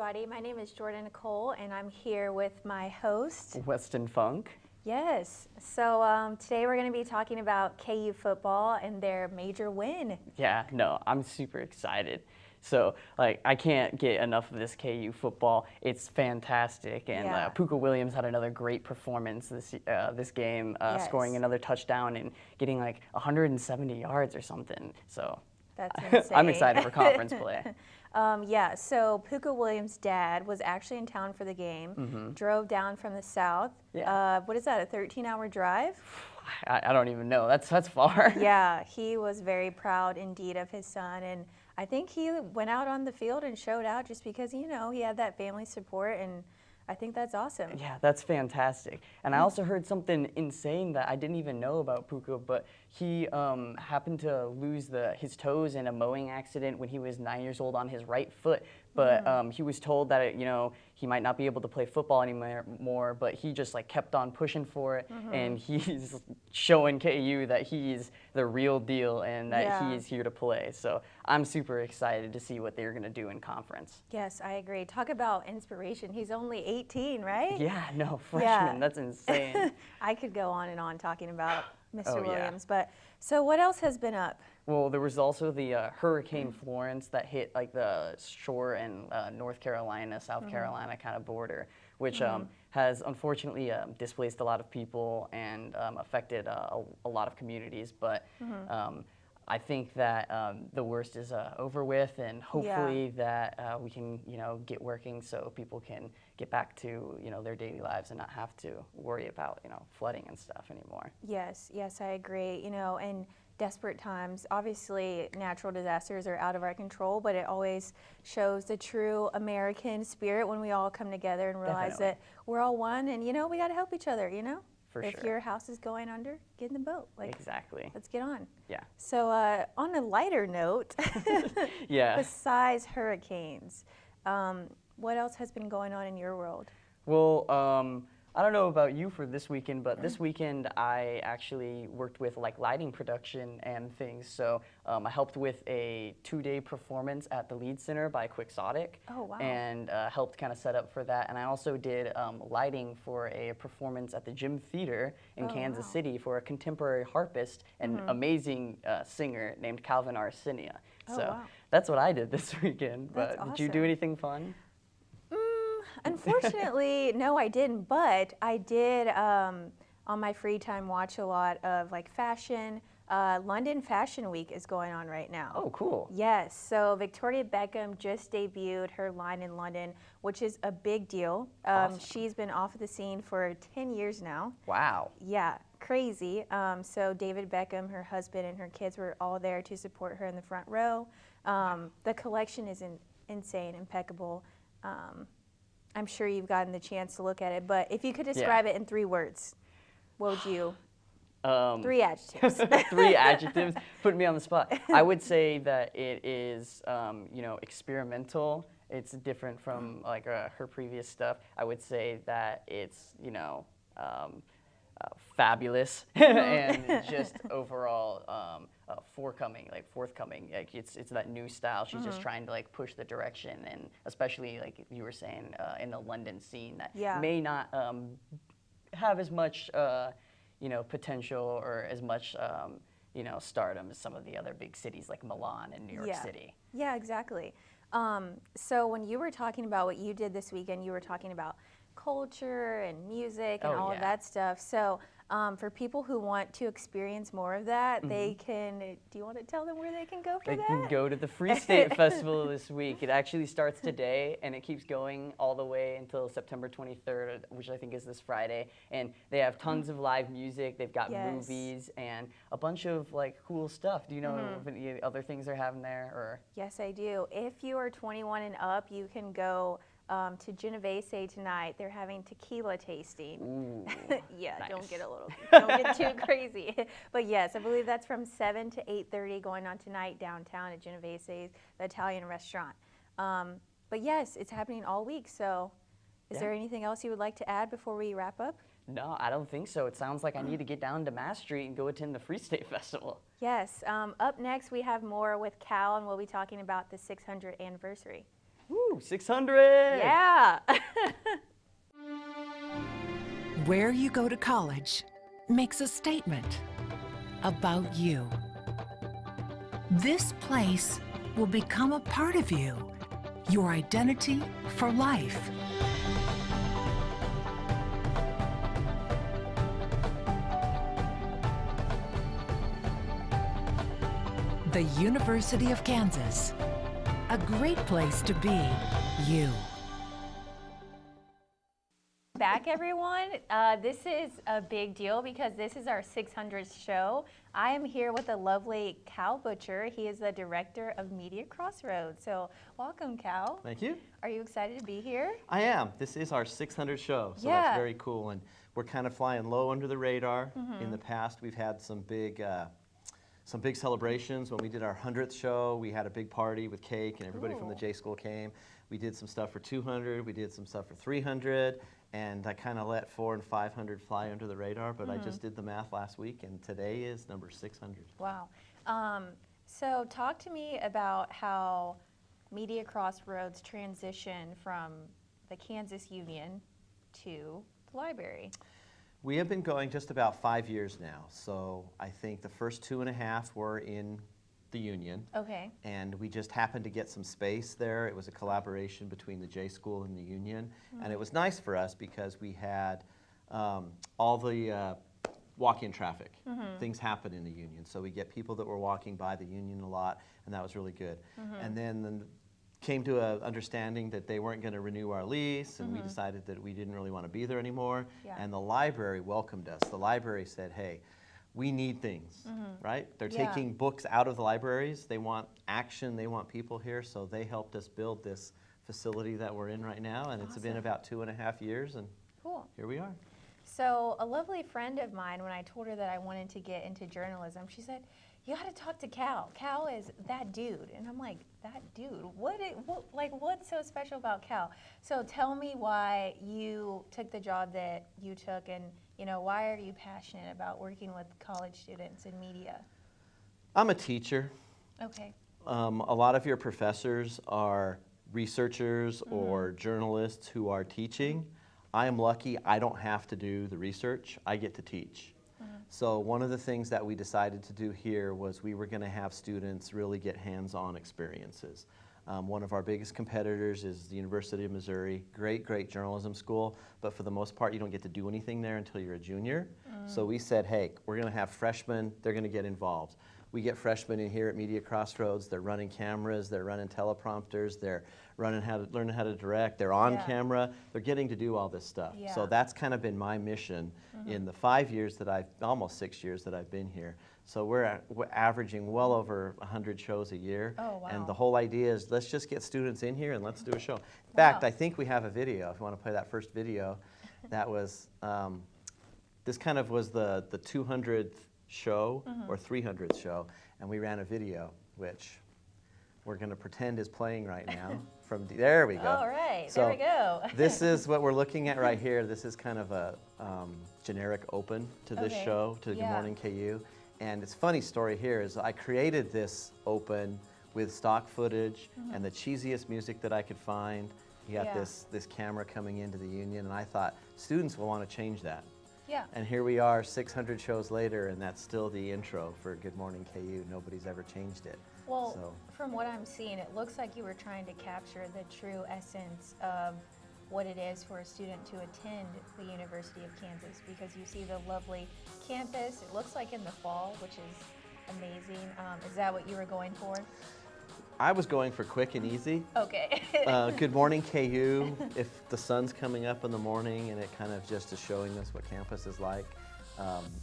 everybody. My name is Jordan Nicole, and I'm here with my host, Weston Funk. Yes. So today we're going to be talking about KU football and their major win. Yeah, no, I'm super excited. So, I can't get enough of this KU football. It's fantastic, and Yeah. Puka Williams had another great performance this game, Yes. scoring another touchdown and getting 170 yards or something. So, That's insane. I'm excited for conference play. Yeah, so Puka Williams' dad was actually in town for the game, drove down from the south. Yeah. What is that, a 13-hour drive? I don't even know. That's far. Yeah, he was very proud indeed of his son, and I think he went out on the field and showed out just because, he had that family support, and I think that's awesome. Yeah, that's fantastic. And I also heard something insane that I didn't even know about Puka, but he happened to lose his toes in a mowing accident when he was 9 years old on his right foot. But he was told that he might not be able to play football anymore, but he just kept on pushing for it, and he's showing KU that he's the real deal and that he is here to play. So I'm super excited to see what they're going to do in conference. Yes, I agree. Talk about inspiration. He's only 18, right? Yeah, no, freshman. Yeah. That's insane. I could go on and on talking about Mr. Oh, yeah. Williams, but so what else has been up? Well, there was also the Hurricane Florence that hit the shore and North Carolina, South Carolina kind of border, which has unfortunately displaced a lot of people and affected a lot of communities. But I think that the worst is over with, and hopefully that we can get working so people can get back to their daily lives and not have to worry about flooding and stuff anymore. Yes, I agree. In desperate times, obviously natural disasters are out of our control, but it always shows the true American spirit when we all come together and realize that we're all one, and we got to help each other. For if sure. your house is going under, get in the boat. Exactly. Let's get on. Yeah. So on a lighter note, Yeah. besides hurricanes, what else has been going on in your world? Well, I don't know about you for this weekend, but this weekend I actually worked with lighting production and things. So I helped with a 2-day performance at the Lead Center by Quixotic. Oh, wow. And helped kind of set up for that. And I also did lighting for a performance at the Gym Theater in Kansas City for a contemporary harpist and amazing singer named Calvin Arsinia. So wow. that's what I did this weekend. That's But did you do awesome. anything fun? Unfortunately, no, I didn't, but I did on my free time watch a lot of fashion. London Fashion Week is going on right now. Oh, cool. Yes, so Victoria Beckham just debuted her line in London, which is a big deal. Awesome. She's been off of the scene for 10 years now. Wow. Yeah, crazy. So David Beckham, her husband, and her kids were all there to support her in the front row. The collection is insane, impeccable. I'm sure you've gotten the chance to look at it, but if you could describe it in 3 words, what would you? 3 adjectives. 3 adjectives, put me on the spot. I would say that it is, experimental. It's different from her previous stuff. I would say that it's, fabulous and just overall forthcoming. It's that new style. She's just trying to push the direction, and especially you were saying in the London scene that may not have as much potential or as much stardom as some of the other big cities like Milan and New York City. Yeah, exactly. So when you were talking about what you did this weekend, you were talking about culture and music and all of that stuff. So for people who want to experience more of that, they can, do you want to tell them where they can go for that? They can go to the Free State Festival this week. It actually starts today, and it keeps going all the way until September 23rd, which I think is this Friday. And they have tons of live music. They've got movies and a bunch of cool stuff. Do you know of any other things they're having there? Or? Yes, I do. If you are 21 and up, you can go to Genovese tonight. They're having tequila tasting. Ooh, yeah, nice. don't get too crazy. But yes, I believe that's from 7 to 8:30 going on tonight downtown at Genovese's, the Italian restaurant. But yes, it's happening all week. So is there anything else you would like to add before we wrap up? No, I don't think so. It sounds like I need to get down to Mass Street and go attend the Free State Festival. Yes. Up next, we have more with Cal, and we'll be talking about the 600th anniversary. Woo, 600! Yeah. Where you go to college makes a statement about you. This place will become a part of you, your identity for life. The University of Kansas, a great place to be you. Back, everyone. This is a big deal because this is our 600th show. I am here with the lovely Cal Butcher. He is the director of Media Crossroads. So welcome, Cal. Thank you. Are you excited to be here? I am. This is our 600th show, so Yeah. that's very cool. And we're kind of flying low under the radar. In the past, we've had some big celebrations. When we did our 100th show, we had a big party with cake, and everybody from the Cool. J School came. We did some stuff for 200. We did some stuff for 300. And I kind of let 400 and 500 fly under the radar, but I just did the math last week, and today is number 600. Wow. So talk to me about how Media Crossroads transitioned from the Kansas Union to the library. We have been going just about 5 years now, so I think the first 2.5 were in the Union. Okay. And we just happened to get some space there. It was a collaboration between the J School and the Union. And it was nice for us because we had all the walk-in traffic. Things happen in the Union. So we get people that were walking by the Union a lot, and that was really good. And then came to an understanding that they weren't going to renew our lease, and we decided that we didn't really want to be there anymore. Yeah. And the library welcomed us. The library said, hey, we need things, right? They're Yeah. taking books out of the libraries. They want action. They want people here. So they helped us build this facility that we're in right now. And it's been Awesome. about 2.5 years, and Cool. here we are. So a lovely friend of mine, when I told her that I wanted to get into journalism, she said, you got to talk to Cal. Cal is that dude. And I'm like, that dude? What's so special about Cal? So tell me why you took the job that you took, and why are you passionate about working with college students in media? I'm a teacher. Okay. A lot of your professors are researchers or journalists who are teaching. I am lucky I don't have to do the research. I get to teach. So one of the things that we decided to do here was we were going to have students really get hands-on experiences. One of our biggest competitors is the University of Missouri. Great journalism school, but for the most part you don't get to do anything there until you're a junior. So we said, hey, we're going to have freshmen, they're going to get involved. We get freshmen in here at Media Crossroads. They're running cameras, they're running teleprompters, they're learning how to direct, they're on Yeah. camera, they're getting to do all this stuff. Yeah. So that's kind of been my mission in the 5 years that almost 6 years that I've been here. So we're averaging well over 100 shows a year. Oh, wow. And the whole idea is let's just get students in here and let's do a show. In fact, Wow. I think we have a video, if you want to play that first video. That was, this kind of was the 200th show or 300th show, and we ran a video, which we're going to pretend is playing right now. There we go. All right, So there we go. This is what we're looking at right here. This is kind of a generic open to this Okay. show, to Yeah. Good Morning KU. And it's a funny story here is I created this open with stock footage and the cheesiest music that I could find. You got Yeah. this camera coming into the Union, and I thought students will want to change that. Yeah. And here we are 600 shows later, and that's still the intro for Good Morning KU. Nobody's ever changed it. Well, So- from what I'm seeing, it looks like you were trying to capture the true essence of what it is for a student to attend the University of Kansas, because you see the lovely campus. It looks like in the fall, which is amazing. Is that what you were going for? I was going for quick and easy. Okay. Good Morning KU, if the sun's coming up in the morning, and it kind of just is showing us what campus is like.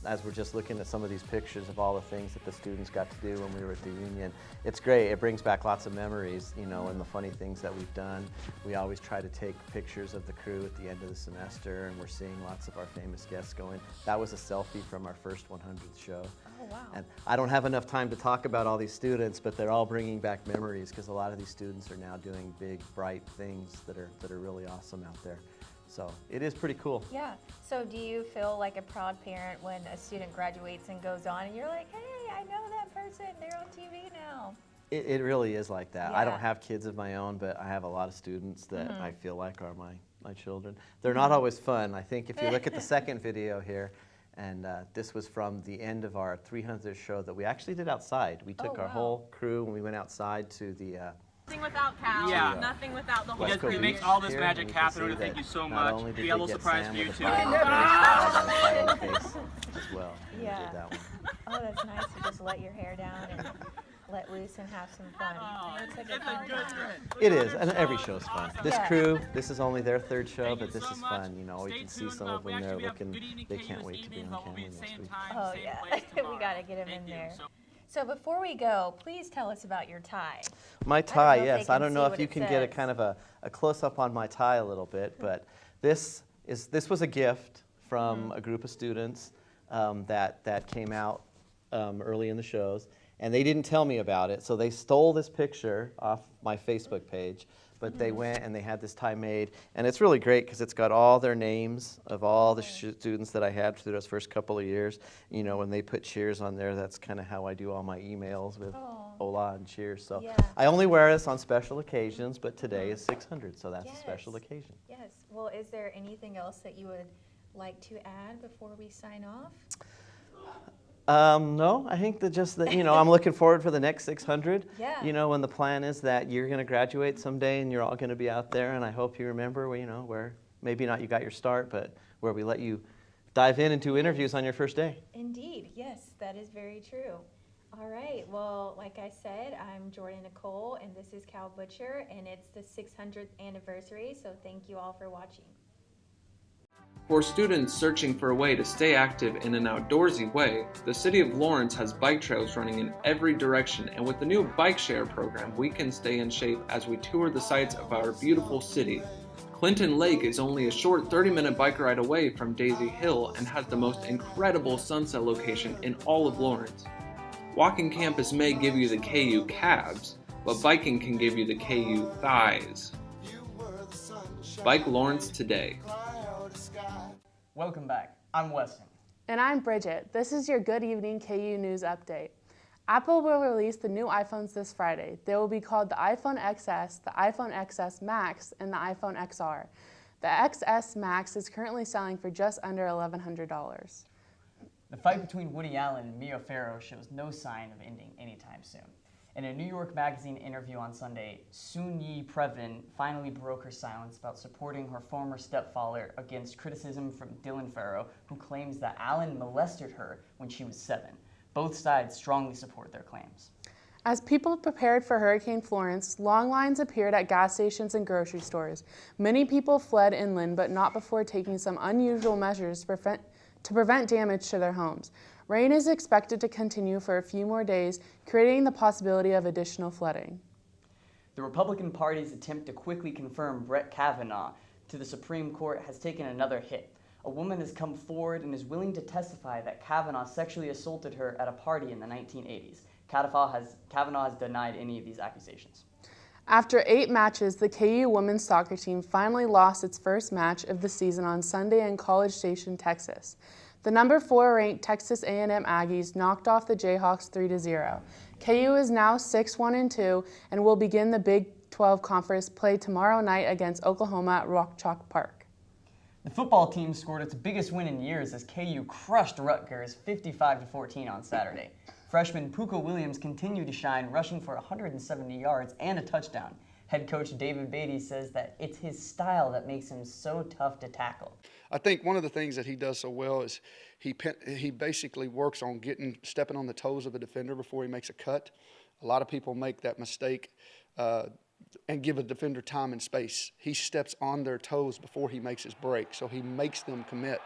As we're just looking at some of these pictures of all the things that the students got to do when we were at the Union, it's great. It brings back lots of memories, and the funny things that we've done. We always try to take pictures of the crew at the end of the semester, and we're seeing lots of our famous guests going. That was a selfie from our first 100th show. Oh, wow. And I don't have enough time to talk about all these students, but they're all bringing back memories because a lot of these students are now doing big, bright things that are really awesome out there. So it is pretty cool. Yeah. So do you feel like a proud parent when a student graduates and goes on and you're like, hey, I know that person, they're on TV now? It really is like that. I Yeah. don't have kids of my own, but I have a lot of students that I feel like are my children. They're not always fun. I think if you look at the second video here, and this was from the end of our 300th show that we actually did outside. We took our whole crew and we went outside to the Nothing without Cal. Yeah. Nothing without the whole West Coast He crew. makes Beach all this here, magic and you can happen. see Thank that you so not much. only did We got a they little get surprise Sam for you with a too. fire, but they got a fire on the face as well. when we Yeah. did that one. Oh, that's nice to just let your hair down and let loose and have some fun. Looks like a fun time. It is, and every show's fun. This Yeah. crew, this is only their third show, Thank but you this so is much. fun. You know, we Stay can see tuned. some of We them there actually have looking, Good Evening they KU can't this wait to be evening, on but we'll be camera the next same week. time, Oh same yeah, place we tomorrow. gotta get him Thank in you. there. So- So before we go, please tell us about your tie. My know tie, if they yes. I can don't see know what if you it can get a says. kind of a close-up on my tie a little bit, but this was a gift from a group of students that came out early in the shows, and they didn't tell me about it, so they stole this picture off my Facebook page, but they went and they had this tie made, and it's really great because it's got all their names of all the students that I had through those first couple of years. You know, when they put cheers on there, that's kind of how I do all my emails with hola and cheers. So Yeah. I only wear this on special occasions, but today is 600, so that's a special Yes. occasion. Yes. Well, is there anything else that you would like to add before we sign off? No, I think you know, I'm looking forward for the next 600. Yeah. You know, when the plan is that you're going to graduate someday and you're all going to be out there, and I hope you remember, you know, where maybe not you got your start, but where we let you dive in and do interviews on your first day. Indeed. Yes, that is very true. All right. Well, like I said, I'm Jordan Nicole, and this is Cal Butcher, and it's the 600th anniversary, so thank you all for watching. For students searching for a way to stay active in an outdoorsy way, the City of Lawrence has bike trails running in every direction, and with the new bike share program, we can stay in shape as we tour the sights of our beautiful city. Clinton Lake is only a short 30-minute bike ride away from Daisy Hill and has the most incredible sunset location in all of Lawrence. Walking campus may give you the KU calves, but biking can give you the KU thighs. Bike Lawrence today. Welcome back. I'm Weston. And I'm Bridget. This is your Good Evening KU News Update. Apple will release the new iPhones this Friday. They will be called the iPhone XS, the iPhone XS Max, and the iPhone XR. The XS Max is currently selling for just under $1,100. The fight between Woody Allen and Mia Farrow shows no sign of ending anytime soon. In a New York Magazine interview on Sunday, Soon-Yi Previn finally broke her silence about supporting her former stepfather against criticism from Dylan Farrow, who claims that Allen molested her when she was 7. Both sides strongly support their claims. As people prepared for Hurricane Florence, long lines appeared at gas stations and grocery stores. Many people fled inland, but not before taking some unusual measures to prevent damage to their homes. Rain is expected to continue for a few more days, creating the possibility of additional flooding. The Republican Party's attempt to quickly confirm Brett Kavanaugh to the Supreme Court has taken another hit. A woman has come forward and is willing to testify that Kavanaugh sexually assaulted her at a party in the 1980s. Kavanaugh has denied any of these accusations. After 8 matches, the KU women's soccer team finally lost its first match of the season on Sunday in College Station, Texas. The number 4 ranked Texas A&M Aggies knocked off the Jayhawks 3-0. KU is now 6-1-2 and will begin the Big 12 Conference play tomorrow night against Oklahoma at Rock Chalk Park. The football team scored its biggest win in years as KU crushed Rutgers 55-14 on Saturday. Freshman Puka Williams continued to shine, rushing for 170 yards and a touchdown. Head coach David Beatty says that it's his style that makes him so tough to tackle. I think one of the things that he does so well is he basically works on stepping on the toes of a defender before he makes a cut. A lot of people make that mistake and give a defender time and space. He steps on their toes before he makes his break, so he makes them commit.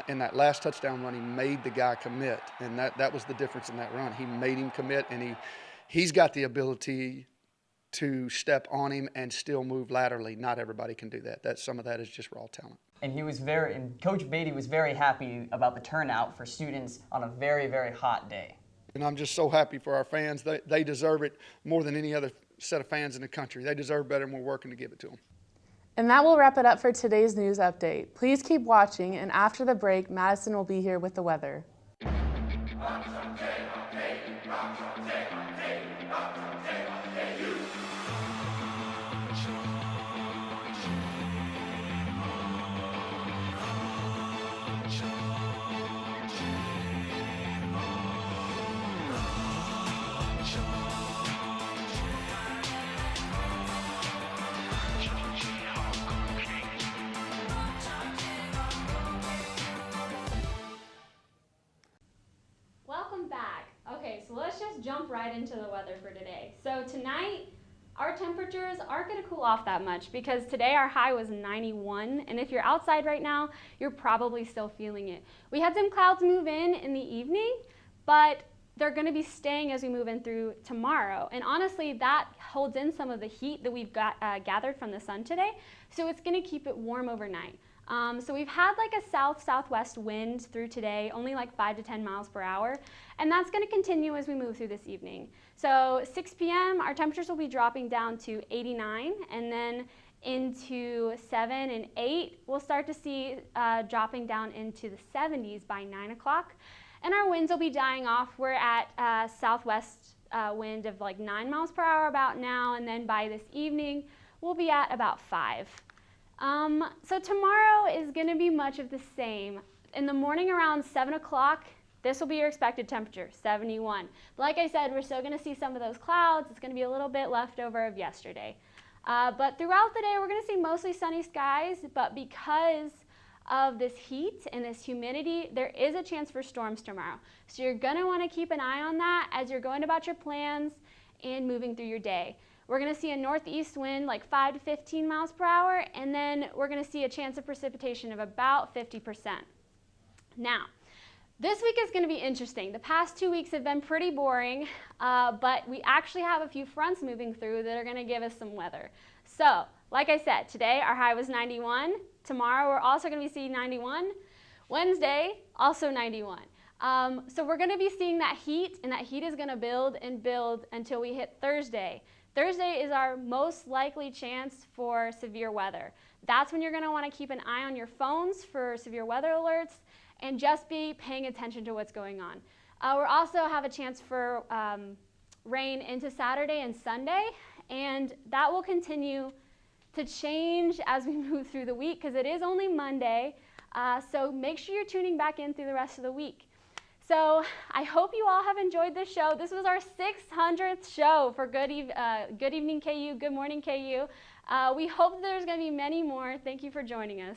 In that last touchdown run, he made the guy commit, and that was the difference in that run. He made him commit, and he's got the ability to step on him and still move laterally. Not everybody can do that. Some of that is just raw talent. And Coach Beatty was very happy about the turnout for students on a very, very hot day. And I'm just so happy for our fans. They deserve it more than any other set of fans in the country. They deserve better, and we're working to give it to them. And that will wrap it up for today's news update. Please keep watching, and after the break, Madison will be here with the weather. Welcome back. Okay, so let's just jump right into the weather for today. So tonight, our temperatures aren't going to cool off that much because today our high was 91, and if you're outside right now, you're probably still feeling it. We had some clouds move in the evening, but they're going to be staying as we move in through tomorrow. And honestly, that holds in some of the heat that we've got gathered from the sun today, so it's going to keep it warm overnight. So we've had like a south-southwest wind through today, only like 5 to 10 miles per hour, and that's going to continue as we move through this evening. So 6 p.m. our temperatures will be dropping down to 89, and then into 7 and 8 we'll start to see dropping down into the 70s by 9 o'clock, and our winds will be dying off. We're at southwest wind of like 9 miles per hour about now, and then by this evening we'll be at about 5. So tomorrow is going to be much of the same. In the morning around 7 o'clock, this will be your expected temperature, 71. But like I said, we're still going to see some of those clouds. It's going to be a little bit left over of yesterday. But throughout the day, we're going to see mostly sunny skies, but because of this heat and this humidity, there is a chance for storms tomorrow. So you're going to want to keep an eye on that as you're going about your plans and moving through your day. We're going to see a northeast wind like 5 to 15 miles per hour, and then we're going to see a chance of precipitation of about 50%. Now, this week is going to be interesting. The past 2 weeks have been pretty boring, but we actually have a few fronts moving through that are going to give us some weather. So, like I said, today our high was 91. Tomorrow we're also going to be seeing 91. Wednesday, also 91. So we're going to be seeing that heat, and that heat is going to build and build until we hit Thursday. Thursday is our most likely chance for severe weather. That's when you're going to want to keep an eye on your phones for severe weather alerts and just be paying attention to what's going on. We'll also have a chance for rain into Saturday and Sunday, and that will continue to change as we move through the week because it is only Monday, so make sure you're tuning back in through the rest of the week. So I hope you all have enjoyed this show. This was our 600th show for Good Evening KU, Good Morning KU. We hope there's going to be many more. Thank you for joining us.